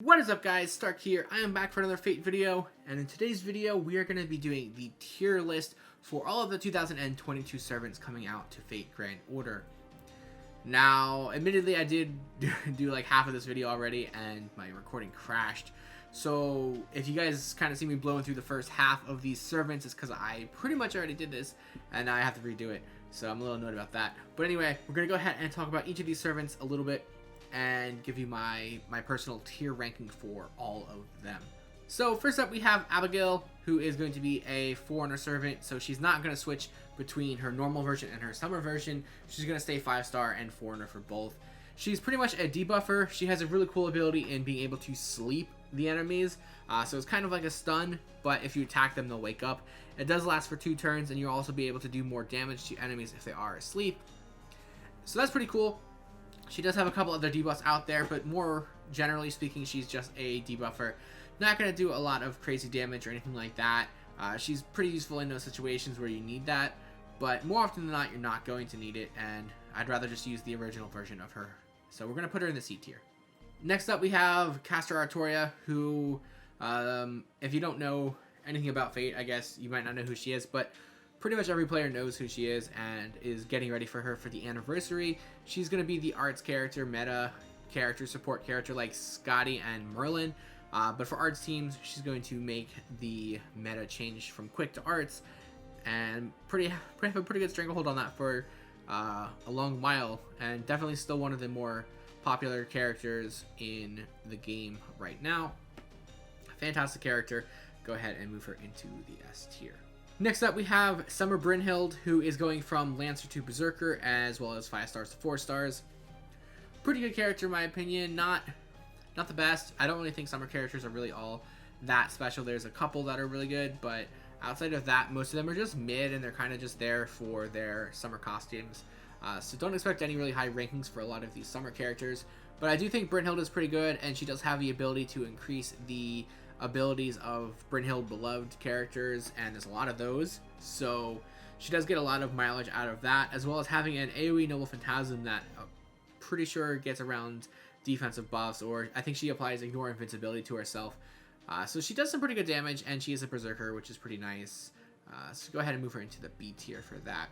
What is up, guys? Stark here. I am back for another Fate video, and in today's video we are going to be doing the tier list for all of the 2022 servants coming out to Fate Grand Order. Now, admittedly, I did do like half of this video already and my recording crashed, so if you guys kind of see me blowing through the first half of these servants, it's because I pretty much already did this and I have to redo it, so I'm a little annoyed about that. But anyway, we're going to go ahead and talk about each of these servants a little bit and give you my personal tier ranking for all of them. So first up we have Abigail, who is going to be a foreigner servant, so she's not going to switch between her normal version and her summer version. She's going to stay 5-star and foreigner for both. She's pretty much a debuffer. She has a really cool ability in being able to sleep the enemies, so it's kind of like a stun, but if you attack them they'll wake up. It does last for 2 turns, and you'll also be able to do more damage to enemies if they are asleep, so that's pretty cool. She does have a couple other debuffs out there, but more generally speaking, she's just a debuffer. Not going to do a lot of crazy damage or anything like that. She's pretty useful in those situations where you need that, but more often than not, you're not going to need it, and I'd rather just use the original version of her. So we're going to put her in the C tier. Next up, we have Caster Artoria, who, if you don't know anything about Fate, I guess you might not know who she is, but pretty much every player knows who she is and is getting ready for her for the anniversary. She's going to be the arts character, meta character, support character like Scotty and Merlin. But for arts teams, she's going to make the meta change from quick to arts, and have a pretty good stranglehold on that for a long while, and definitely still one of the more popular characters in the game right now. Fantastic character. Go ahead and move her into the S tier. Next up, we have Summer Brynhild, who is going from Lancer to Berserker, as well as 5 stars to 4 stars. Pretty good character in my opinion. Not the best. I don't really think summer characters are really all that special. There's a couple that are really good, but outside of that, most of them are just mid, and they're kind of just there for their summer costumes. So don't expect any really high rankings for a lot of these summer characters. But I do think Brynhild is pretty good, and she does have the ability to increase the abilities of Brynhild beloved characters, and there's a lot of those, so she does get a lot of mileage out of that, as well as having an AoE Noble Phantasm that I'm pretty sure gets around defensive buffs, or I think she applies Ignore Invincibility to herself, so she does some pretty good damage, and she is a Berserker, which is pretty nice. So go ahead and move her into the B tier for that.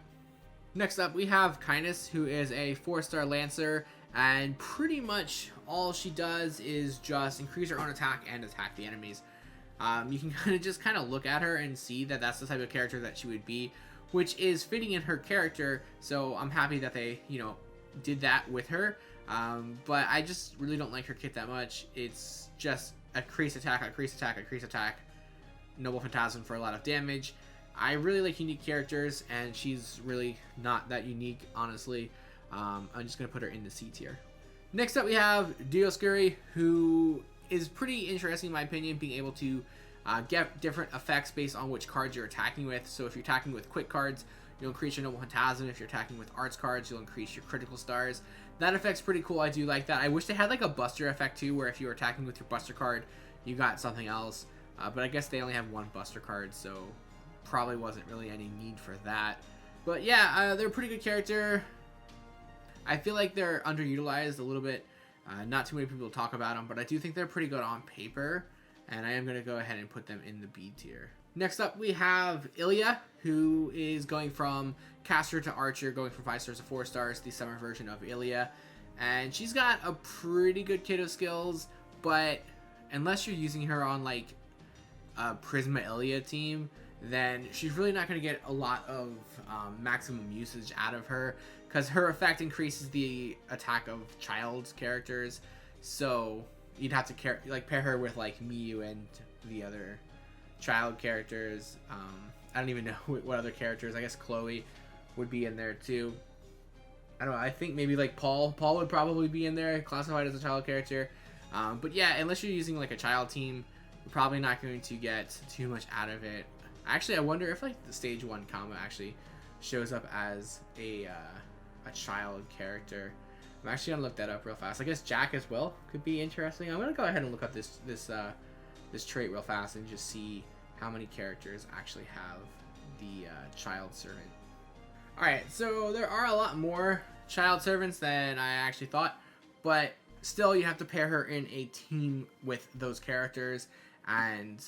Next up, we have Kindness, who is a 4-star Lancer, and pretty much all she does is just increase her own attack and attack the enemies. You can kind of look at her and see that that's the type of character that she would be, which is fitting in her character, so I'm happy that they, did that with her. But I just really don't like her kit that much. It's just increase attack, increase attack, increase attack, Noble Phantasm for a lot of damage. I really like unique characters, and she's really not that unique, honestly. I'm just going to put her in the C tier. Next up, we have Dioscuri, who is pretty interesting in my opinion, being able to get different effects based on which cards you're attacking with. So if you're attacking with quick cards, you'll increase your Noble Phantasm. If you're attacking with arts cards, you'll increase your critical stars. That effect's pretty cool. I do like that. I wish they had like a buster effect too, where if you were attacking with your buster card, you got something else. But I guess they only have one buster card, so probably wasn't really any need for that. But yeah, they're a pretty good character. I feel like they're underutilized a little bit. Not too many people talk about them, but I do think they're pretty good on paper, and I am going to go ahead and put them in the B tier. Next up, we have Ilya, who is going from Caster to Archer, going from 5 stars to 4 stars, the summer version of Ilya. And she's got a pretty good kit of skills, but unless you're using her on like a Prisma Ilya team, then she's really not going to get a lot of maximum usage out of her, because her effect increases the attack of child characters, so you'd have to pair her with like Miyu and the other child characters. I don't even know what other characters. I guess Chloe would be in there too. I don't know, I think maybe like Paul would probably be in there, classified as a child character. But yeah, unless you're using like a child team, you're probably not going to get too much out of it. Actually, I wonder if like the stage 1 combo actually shows up as a child character. I'm actually gonna look that up real fast. I guess Jack as well could be interesting. I'm gonna go ahead and look up this trait real fast and just see how many characters actually have the child servant. All right, so there are a lot more child servants than I actually thought, but still, you have to pair her in a team with those characters, and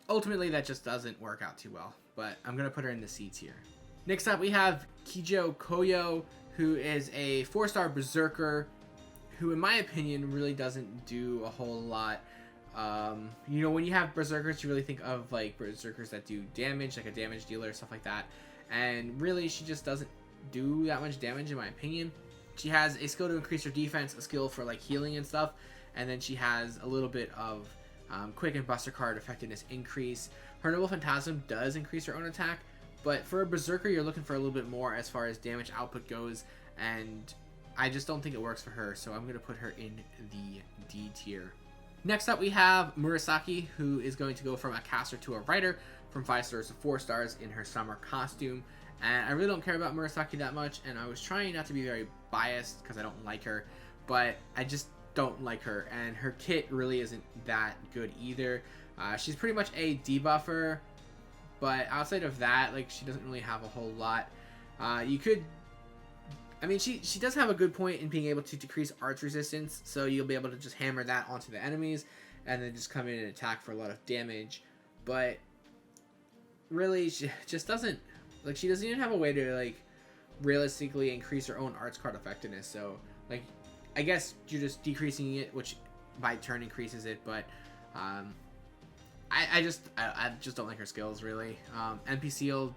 ultimately that just doesn't work out too well. But I'm going to put her in the C tier. Next up, we have Kijo Koyo, who is a 4-star berserker, who in my opinion really doesn't do a whole lot. You know, when you have berserkers, you really think of like berserkers that do damage, like a damage dealer, stuff like that. And really, she just doesn't do that much damage in my opinion. She has a skill to increase her defense, a skill for like healing and stuff, and then she has a little bit of quick and buster card effectiveness increase. Her Noble Phantasm does increase her own attack, but for a berserker, you're looking for a little bit more as far as damage output goes, and I just don't think it works for her, so I'm going to put her in the D tier. Next up, we have Murasaki, who is going to go from a caster to a writer, from 5 stars to 4 stars in her summer costume. And I really don't care about Murasaki that much, and I was trying not to be very biased because I don't like her, but I just don't like her, and her kit really isn't that good either. She's pretty much a debuffer, but outside of that, like, she doesn't really have a whole lot. I mean, she does have a good point in being able to decrease arts resistance, so you'll be able to just hammer that onto the enemies, and then just come in and attack for a lot of damage. But really, she just doesn't, like, she doesn't even have a way to, like, realistically increase her own arts card effectiveness. So, like, I guess you're just decreasing it, which by turn increases it, but I just don't like her skills, really. NP Seal,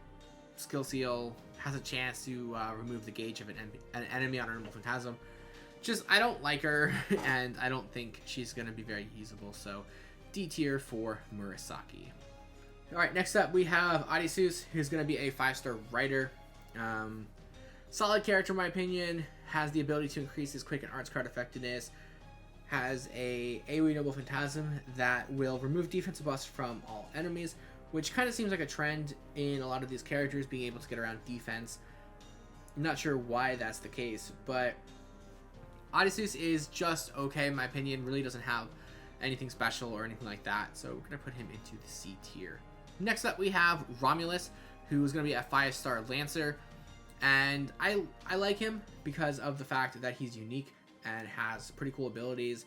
Skill Seal has a chance to remove the gauge of an enemy on her Noble Phantasm. Just, I don't like her, and I don't think she's going to be very usable, so D tier for Murasaki. Alright, next up we have Arizus, who's going to be a 5-star writer. Solid character in my opinion, has the ability to increase his quick and arts card effectiveness, has a AoE Noble Phantasm that will remove defensive buffs from all enemies, which kind of seems like a trend in a lot of these characters, being able to get around defense. I'm not sure why that's the case, but Arizus is just okay in my opinion, really doesn't have anything special or anything like that, so we're going to put him into the C tier. Next up we have Romulus, who is going to be a 5-star Lancer, and I like him because of the fact that he's unique and has pretty cool abilities.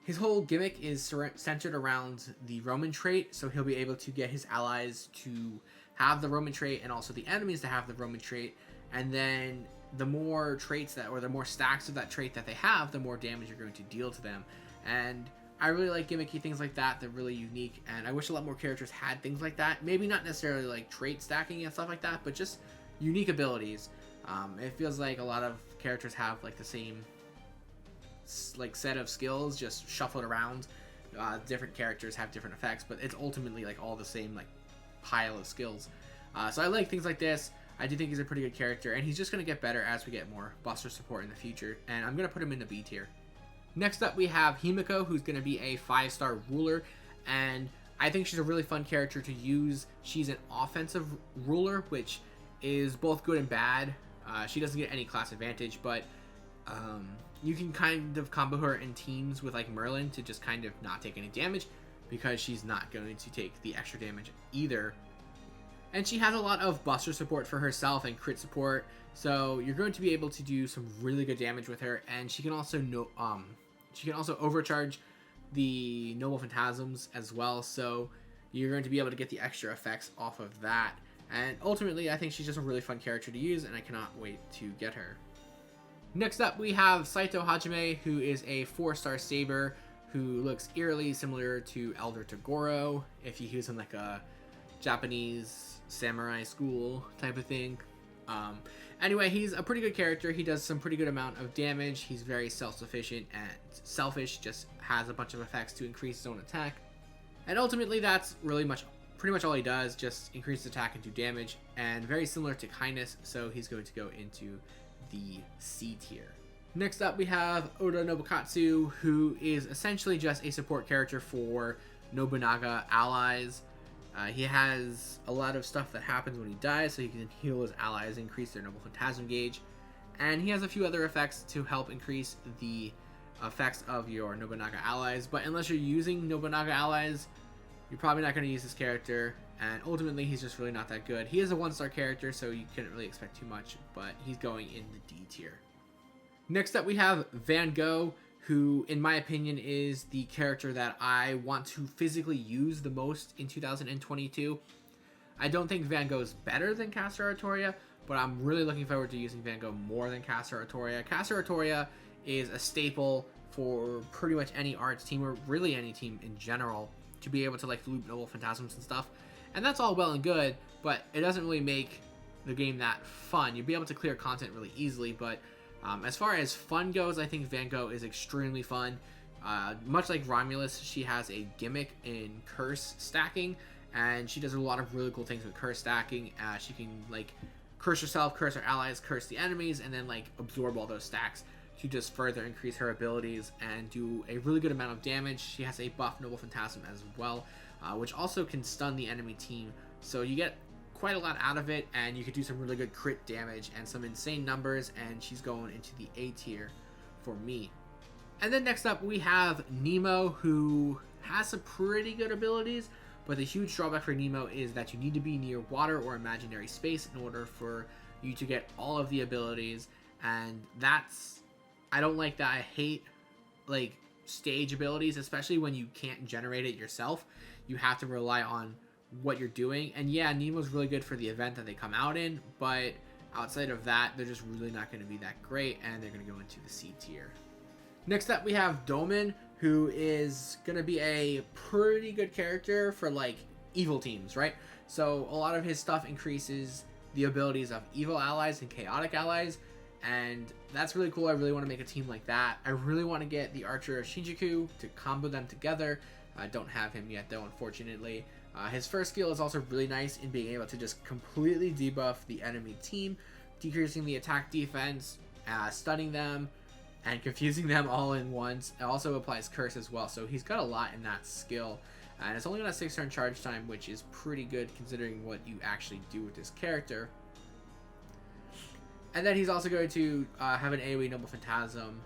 His whole gimmick is centered around the Roman trait, so he'll be able to get his allies to have the Roman trait and also the enemies to have the Roman trait, and then the more traits that, or the more stacks of that trait that they have, the more damage you're going to deal to them. And I really like gimmicky things like that. They're really unique, and I wish a lot more characters had things like that. Maybe not necessarily like trait stacking and stuff like that, but just unique abilities. It feels like a lot of characters have like the same like set of skills just shuffled around. Different characters have different effects, but it's ultimately like all the same like pile of skills. So I like things like this. I do think he's a pretty good character, and he's just going to get better as we get more buster support in the future, and I'm going to put him in the B tier. Next up we have Himiko, who's going to be a 5-star ruler, and I think she's a really fun character to use. She's an offensive ruler, which is both good and bad. She doesn't get any class advantage, but you can kind of combo her in teams with like Merlin to just kind of not take any damage, because she's not going to take the extra damage either. And she has a lot of buster support for herself and crit support, so you're going to be able to do some really good damage with her. And she can also overcharge the Noble Phantasms as well, so you're going to be able to get the extra effects off of that. And ultimately, I think she's just a really fun character to use, and I cannot wait to get her. Next up, we have Saito Hajime, who is a 4-star saber, who looks eerily similar to Elder Togoro, if you use him like a Japanese samurai school type of thing. Anyway, he's a pretty good character. He does some pretty good amount of damage. He's very self-sufficient and selfish, just has a bunch of effects to increase his own attack. And ultimately, that's pretty much all he does, just increase attack and do damage, and very similar to Kindness, so he's going to go into the C tier. Next up, we have Oda Nobukatsu, who is essentially just a support character for Nobunaga allies. He has a lot of stuff that happens when he dies, so he can heal his allies, increase their Noble Phantasm gauge, and he has a few other effects to help increase the effects of your Nobunaga allies. But unless you're using Nobunaga allies, you're probably not going to use this character, and ultimately he's just really not that good. He is a 1-star character, so you couldn't really expect too much, but he's going in the D tier. Next up we have Van Gogh, who, in my opinion, is the character that I want to physically use the most in 2022. I don't think Van Gogh's better than Castor Artoria, but I'm really looking forward to using Van Gogh more than Castor Artoria. Castor Artoria is a staple for pretty much any arts team, or really any team in general, to be able to like loop Noble Phantasms and stuff. And that's all well and good, but it doesn't really make the game that fun. You'll be able to clear content really easily, but as far as fun goes, I think Van Gogh is extremely fun. Much like Romulus, she has a gimmick in curse stacking, and she does a lot of really cool things with curse stacking. She can like curse herself, curse her allies, curse the enemies, and then like absorb all those stacks to just further increase her abilities and do a really good amount of damage. She has a buff Noble Phantasm as well, which also can stun the enemy team. So you get quite a lot out of it, and you could do some really good crit damage and some insane numbers, and she's going into the A tier for me. And then next up we have Nemo, who has some pretty good abilities, but the huge drawback for Nemo is that you need to be near water or imaginary space in order for you to get all of the abilities, and that's, I don't like that. I hate like stage abilities, especially when you can't generate it yourself. You have to rely on what you're doing, and yeah, Nemo's really good for the event that they come out in, but outside of that, they're just really not going to be that great, and they're going to go into the C tier. Next up we have Doman, who is going to be a pretty good character for like evil teams, right? So a lot of his stuff increases the abilities of evil allies and chaotic allies, and that's really cool. I really want to make a team like that. I really want to get the Archer of Shinjuku to combo them together. I don't have him yet though, unfortunately. His first skill is also really nice in being able to just completely debuff the enemy team, decreasing the attack defense, stunning them, and confusing them all in once. It also applies curse as well, so he's got a lot in that skill. And it's only got a 6-turn charge time, which is pretty good considering what you actually do with this character. And then he's also going to have an AoE Noble Phantasm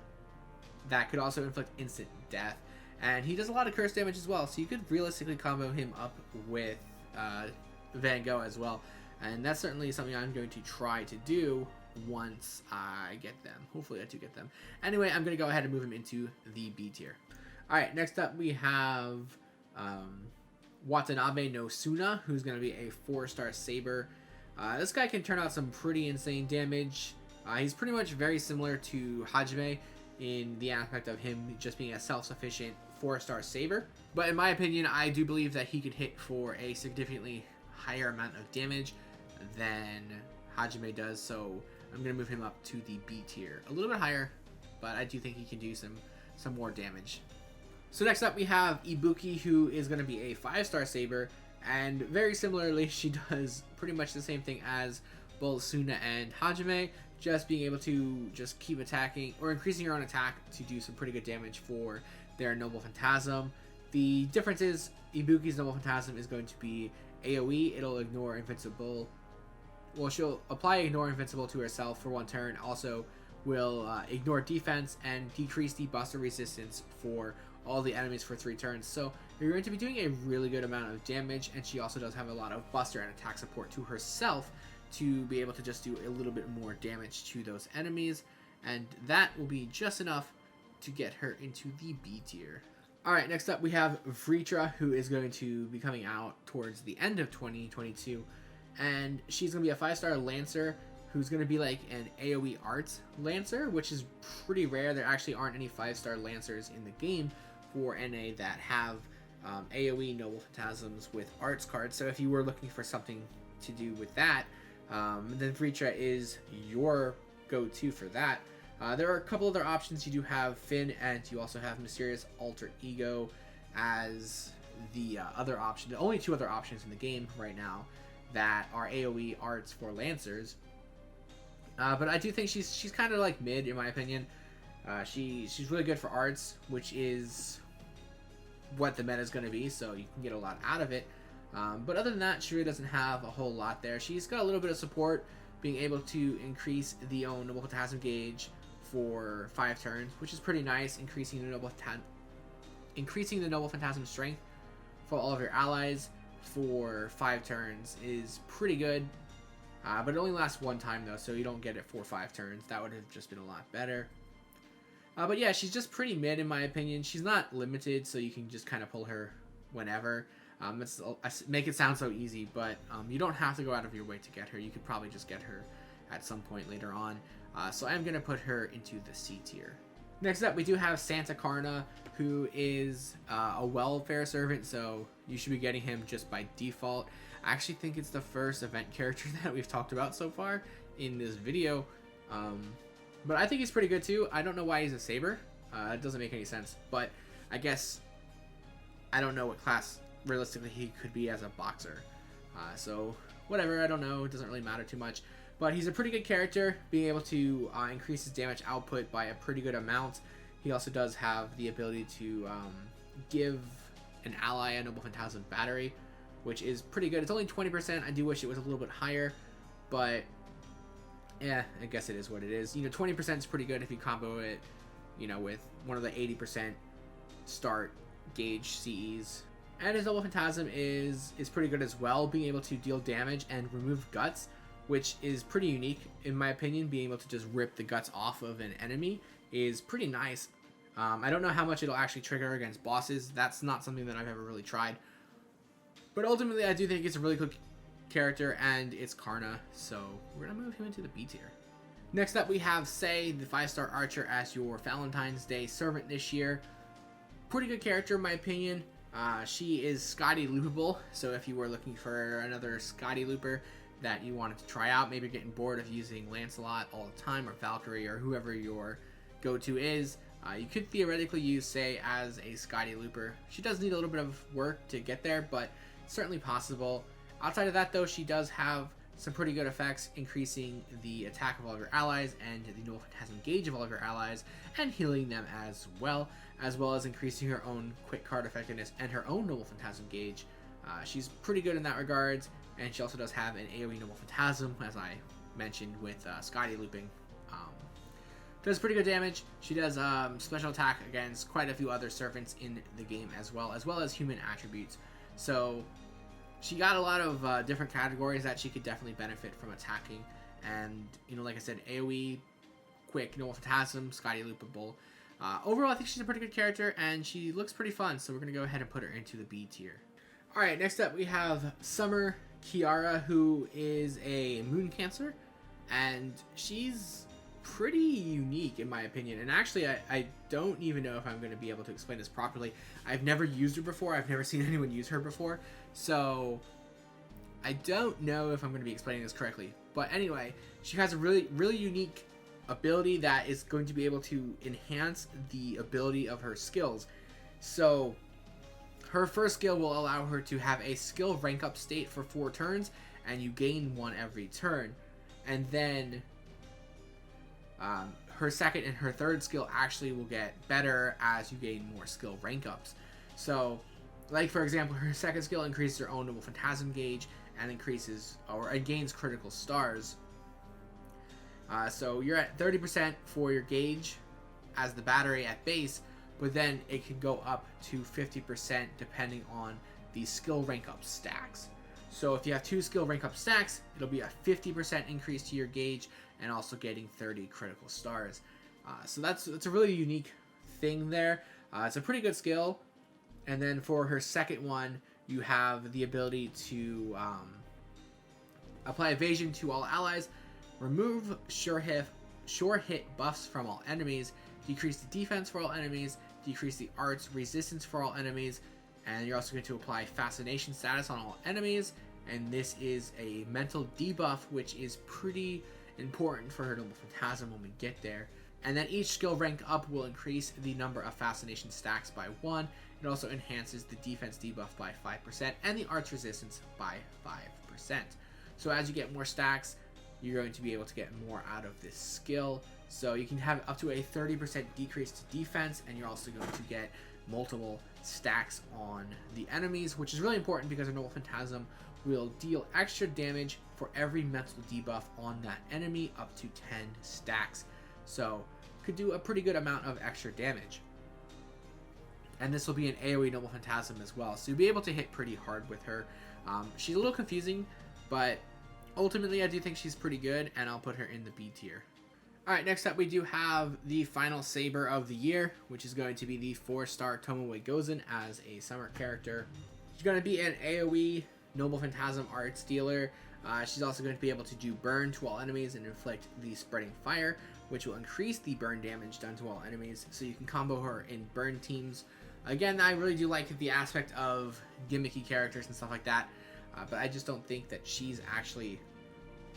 that could also inflict instant death. And he does a lot of curse damage as well, so you could realistically combo him up with Van Gogh as well. And that's certainly something I'm going to try to do once I get them. Hopefully I do get them. Anyway, I'm going to go ahead and move him into the B tier. Alright, next up we have Watanabe no Suna, who's going to be a 4-star Saber. This guy can turn out some pretty insane damage. He's pretty much very similar to Hajime in the aspect of him just being a self-sufficient 4-star Saber. But in my opinion, I do believe that he could hit for a significantly higher amount of damage than Hajime does, so I'm going to move him up to the B tier. A little bit higher, but I do think he can do some more damage. So next up we have Ibuki, who is going to be a 5-star Saber, and very similarly, she does pretty much the same thing as both Suna and Hajime, just being able to just keep attacking or increasing your own attack to do some pretty good damage for their Noble Phantasm. The difference is Ibuki's Noble Phantasm is going to be AoE. It'll ignore Invincible. Well, she'll apply Ignore Invincible to herself for 1 turn. Also will ignore defense and decrease the buster resistance for all the enemies for 3 turns. So you're going to be doing a really good amount of damage, and she also does have a lot of buster and attack support to herself to be able to just do a little bit more damage to those enemies, and that will be just enough to get her into the B tier. Alright, next up we have Friedra, who is going to be coming out towards the end of 2022, and she's going to be a 5-star Lancer who's going to be like an AoE Arts Lancer, which is pretty rare. There actually aren't any 5-star Lancers in the game for NA that have AoE Noble Phantasms with Arts cards, so if you were looking for something to do with that, then Friedra is your go-to for that. There are a couple other options. You do have Finn, and you also have Mysterious Alter Ego as the other option. The only 2 other options in the game right now that are AoE arts for Lancers. But I do think she's kind of like mid in my opinion. She's really good for arts, which is what the meta is going to be, so you can get a lot out of it. But other than that, she really doesn't have a whole lot there. She's got a little bit of support, being able to increase the own Noble Phantasm gauge for 5 turns, which is pretty nice. Increasing the Noble Phantasm strength for all of your allies for 5 turns is pretty good. But it only lasts 1 time though, so you don't get it for 5 turns. That would have just been a lot better. But yeah, she's just pretty mid in my opinion. She's not limited, so you can just kind of pull her whenever. I make it sound so easy, but you don't have to go out of your way to get her. You could probably just get her at some point later on. So I'm going to put her into the C tier. Next up, we do have Santa Carna, who is a welfare servant, so you should be getting him just by default. I actually think it's the first event character that we've talked about so far in this video. But I think he's pretty good too. I don't know why he's a saber. It doesn't make any sense. But I guess I don't know what class realistically he could be as a boxer. So whatever, I don't know. It doesn't really matter too much. But he's a pretty good character, being able to increase his damage output by a pretty good amount. He also does have the ability to give an ally a Noble Phantasm battery, which is pretty good. It's only 20%. I do wish it was a little bit higher, but yeah, I guess it is what it is. 20% is pretty good if you combo it, with one of the 80% start gauge CEs. And his Noble Phantasm is pretty good as well, being able to deal damage and remove guts, which is pretty unique in my opinion. Being able to just rip the guts off of an enemy is pretty nice. I don't know how much it'll actually trigger against bosses. That's not something that I've ever really tried. But ultimately, I do think it's a really good character, and it's Carna, so we're going to move him into the B tier. Next up, we have Sei, the 5-star archer, as your Valentine's Day servant this year. Pretty good character in my opinion. She is Scotty loopable, so if you were looking for another Scotty looper that you wanted to try out, maybe you're getting bored of using Lancelot all the time, or Valkyrie, or whoever your go-to is, you could theoretically use Sei as a Scotty looper. She does need a little bit of work to get there, but certainly possible. Outside of that though, she does have some pretty good effects, increasing the attack of all of your allies and the Noble Phantasm gauge of all of your allies, and healing them as well as increasing her own quick card effectiveness and her own Noble Phantasm gauge. She's pretty good in that regards, and she also does have an AoE Noble Phantasm, as I mentioned with Scotty looping. Does pretty good damage. She does special attack against quite a few other servants in the game as well as human attributes. So she got a lot of different categories that she could definitely benefit from attacking. And, like I said, AoE, quick, Noble Phantasm, Scotty loopable. Overall, I think she's a pretty good character, and she looks pretty fun, so we're going to go ahead and put her into the B tier. Alright, next up we have Summer Kiara, who is a Moon Cancer, and she's pretty unique in my opinion. And actually, I don't even know if I'm going to be able to explain this properly. I've never used her before. I've never seen anyone use her before. So I don't know if I'm going to be explaining this correctly. But anyway, she has a really, really unique ability that is going to be able to enhance the ability of her skills. So her first skill will allow her to have a skill rank up state for 4 turns, and you gain 1 every turn. And then her second and her third skill actually will get better as you gain more skill rank ups. So, like for example, her second skill increases her own Noble Phantasm gauge and gains critical stars. So you're at 30% for your gauge as the battery at base, but then it can go up to 50% depending on the skill rank up stacks. So if you have 2 skill rank up stacks, it'll be a 50% increase to your gauge and also getting 30 critical stars. So that's a really unique thing there. It's a pretty good skill. And then for her second one, you have the ability to apply evasion to all allies, remove sure hit buffs from all enemies, decrease the defense for all enemies, decrease the arts resistance for all enemies, and you're also going to apply fascination status on all enemies. And this is a mental debuff, which is pretty important for her Noble Phantasm when we get there. And then each skill rank up will increase the number of fascination stacks by 1. It also enhances the defense debuff by 5% and the arts resistance by 5%. So as you get more stacks, you're going to be able to get more out of this skill. So you can have up to a 30% decrease to defense, and you're also going to get multiple stacks on the enemies, which is really important because a Noble Phantasm will deal extra damage for every mental debuff on that enemy up to 10 stacks. So could do a pretty good amount of extra damage. And this will be an AoE Noble Phantasm as well, so you'll be able to hit pretty hard with her. She's a little confusing, but ultimately I do think she's pretty good, and I'll put her in the B tier. Alright, next up we do have the final saber of the year, which is going to be the 4-star Tomah Gozan as a summer character. She's going to be an AoE Noble Phantasm Arts dealer. She's also going to be able to do burn to all enemies and inflict the spreading fire, which will increase the burn damage done to all enemies, so you can combo her in burn teams. Again, I really do like the aspect of gimmicky characters and stuff like that, but I just don't think that she's actually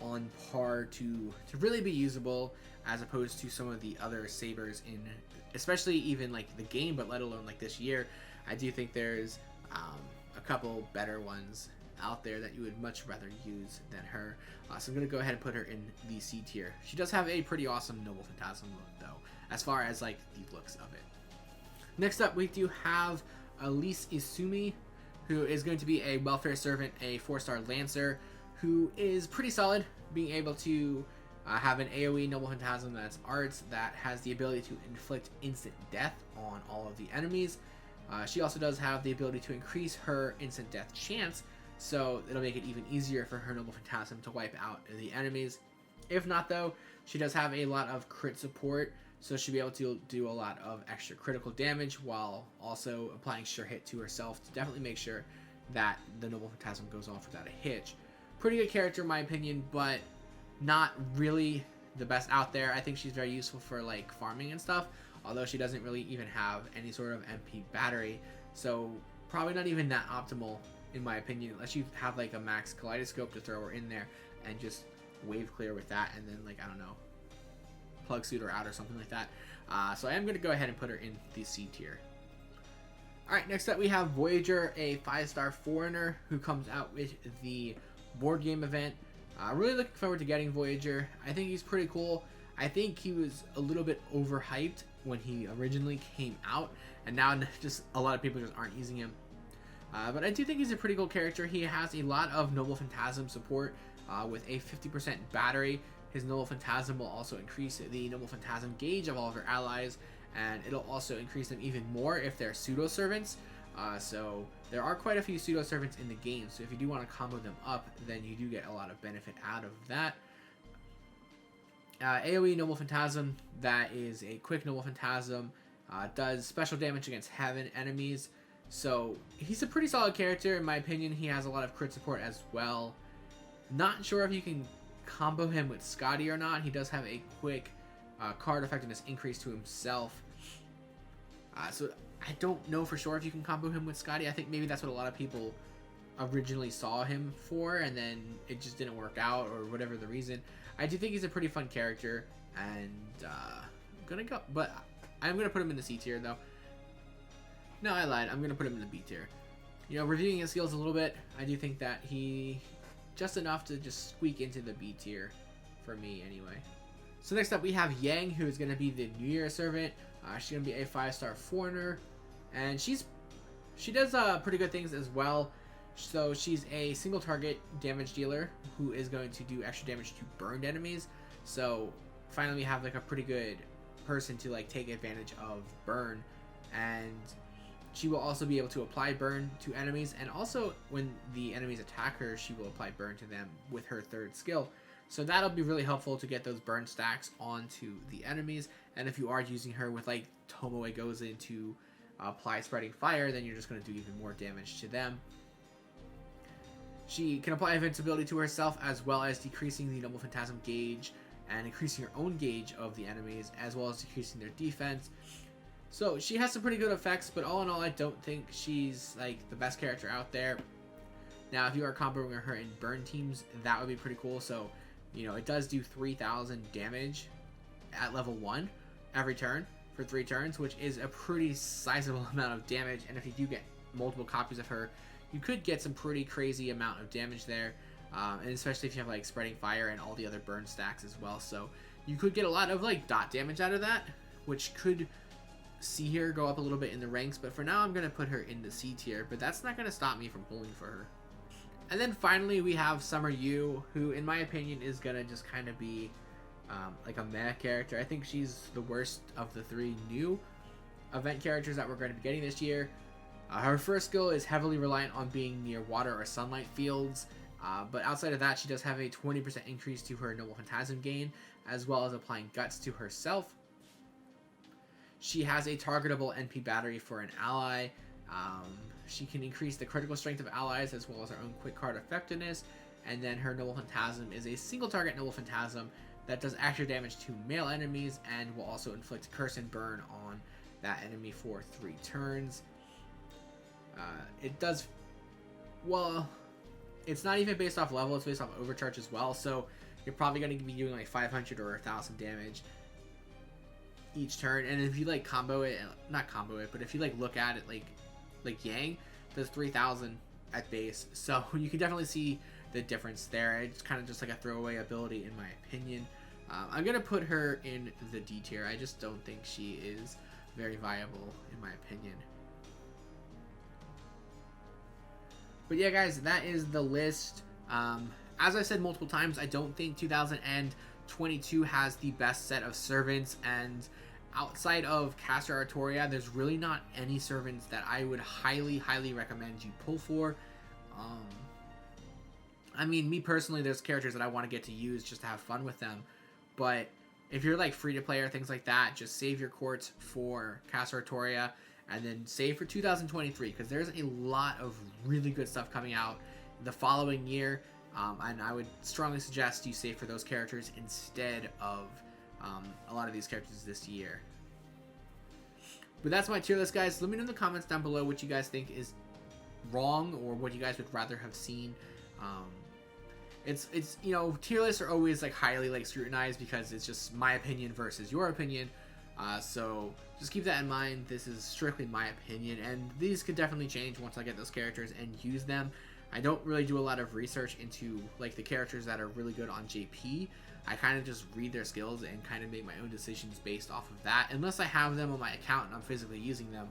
on par to really be usable as opposed to some of the other sabers in, especially even like the game, but let alone like this year. I do think there's a couple better ones out there that you would much rather use than her. So I'm going to go ahead and put her in the C tier. She does have a pretty awesome Noble Phantasm look though, as far as like the looks of it. Next up we do have Elise Isumi, who is going to be a welfare servant, a 4-star Lancer, who is pretty solid, being able to have an AoE Noble Phantasm that's arts that has the ability to inflict instant death on all of the enemies. She also does have the ability to increase her instant death chance, so it'll make it even easier for her Noble Phantasm to wipe out the enemies. If not though, she does have a lot of crit support, so she'll be able to do a lot of extra critical damage while also applying sure hit to herself to definitely make sure that the Noble Phantasm goes off without a hitch. Pretty good character in my opinion, but not really the best out there. I think she's very useful for like farming and stuff, although she doesn't really even have any sort of MP battery, so probably not even that optimal in my opinion, unless you have like a max kaleidoscope to throw her in there and just wave clear with that and then like, I don't know, plug suit her out or something like that. So I am going to go ahead and put her in the C tier. Alright, next up we have Voyager, a 5-star foreigner who comes out with the board game event. Really looking forward to getting Voyager. I think he's pretty cool. I think he was a little bit overhyped when he originally came out, and now just a lot of people just aren't using him. But I do think he's a pretty cool character. He has a lot of Noble Phantasm support with a 50% battery. His Noble Phantasm will also increase the Noble Phantasm gauge of all of your allies, and it'll also increase them even more if they're pseudo-servants. So there are quite a few pseudo-servants in the game, so if you do want to combo them up, then you do get a lot of benefit out of that. AoE Noble Phantasm, that is a quick Noble Phantasm, does special damage against heaven enemies, so he's a pretty solid character in my opinion. He has a lot of crit support as well. Not sure if you can combo him with Scotty or not. He does have a quick card effectiveness increase to himself, so I don't know for sure if you can combo him with Scotty. I think maybe that's what a lot of people originally saw him for, and then it just didn't work out or whatever the reason. I do think he's a pretty fun character, and I'm gonna put him in the C tier though. No, I lied. I'm gonna put him in the B tier. You know, reviewing his skills a little bit, I do think that he just enough to just squeak into the B tier for me anyway. So next up we have Yang, who is gonna be the New Year servant. She's gonna be a 5-star foreigner, and she does pretty good things as well. So she's a single target damage dealer who is going to do extra damage to burned enemies. So finally we have like a pretty good person to like take advantage of burn, and she will also be able to apply burn to enemies, and also when the enemies attack her, she will apply burn to them with her 3rd skill. So that'll be really helpful to get those burn stacks onto the enemies. And if you are using her with like Tomah Gozan to apply spreading fire, then you're just going to do even more damage to them. She can apply invincibility to herself, as well as decreasing the Noble Phantasm gauge and increasing her own gauge of the enemies, as well as decreasing their defense. So she has some pretty good effects, but all in all, I don't think she's like the best character out there. Now, if you are comboing her in burn teams, that would be pretty cool. So, you know, it does do 3,000 damage at level 1 every turn for 3 turns, which is a pretty sizable amount of damage. And if you do get multiple copies of her, you could get some pretty crazy amount of damage there, and especially if you have like spreading fire and all the other burn stacks as well. So you could get a lot of like dot damage out of that, which could see her go up a little bit in the ranks. But for now, I'm going to put her in the C tier, but that's not going to stop me from pulling for her. And then finally we have Summer Yu, who in my opinion is going to just kind of be like a meh character. I think she's the worst of the 3 new event characters that we're going to be getting this year. Her first skill is heavily reliant on being near water or sunlight fields. But outside of that, she does have a 20% increase to her Noble Phantasm gain, as well as applying Guts to herself. She has a targetable NP battery for an ally. She can increase the critical strength of allies as well as her own quick card effectiveness. And then her Noble Phantasm is a single target Noble Phantasm that does extra damage to male enemies and will also inflict curse and burn on that enemy for 3 turns. It does, well, it's not even based off level, it's based off overcharge as well, so you're probably going to be doing like 500 or 1000 damage each turn. And if you like combo it, not combo it, but if you like look at it like Yang does 3000 at base, so you can definitely see the difference there. It's kind of just like a throwaway ability in my opinion. I'm gonna put her in the D tier. I just don't think she is very viable in my opinion. But yeah guys, that is the list. As I said multiple times, I don't think 2022 has the best set of servants, and outside of Caster Artoria, there's really not any servants that I would highly recommend you pull for. I mean, me personally, there's characters that I want to get to use just to have fun with them, but if you're like free to play or things like that, just save your courts for Caster Artoria and then save for 2023, because there's a lot of really good stuff coming out the following year. And I would strongly suggest you save for those characters instead of a lot of these characters this year. But that's my tier list, guys. Let me know in the comments down below what you guys think is wrong or what you guys would rather have seen. It's you know, tier lists are always like highly like scrutinized because it's just my opinion versus your opinion. So just keep that in mind. This is strictly my opinion, and these could definitely change once I get those characters and use them. I don't really do a lot of research into like the characters that are really good on JP. I kind of just read their skills and kind of make my own decisions based off of that, unless I have them on my account and I'm physically using them.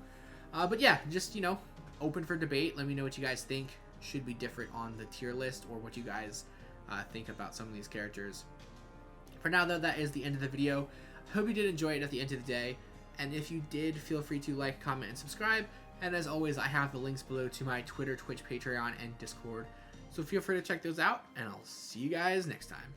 But yeah, just, you know, open for debate. Let me know what you guys think should be different on the tier list, or what you guys think about some of these characters. For now though, that is the end of the video. I hope you did enjoy it at the end of the day, and if you did, feel free to like, comment, and subscribe. And as always, I have the links below to my Twitter, Twitch, Patreon, and Discord, so feel free to check those out, and I'll see you guys next time.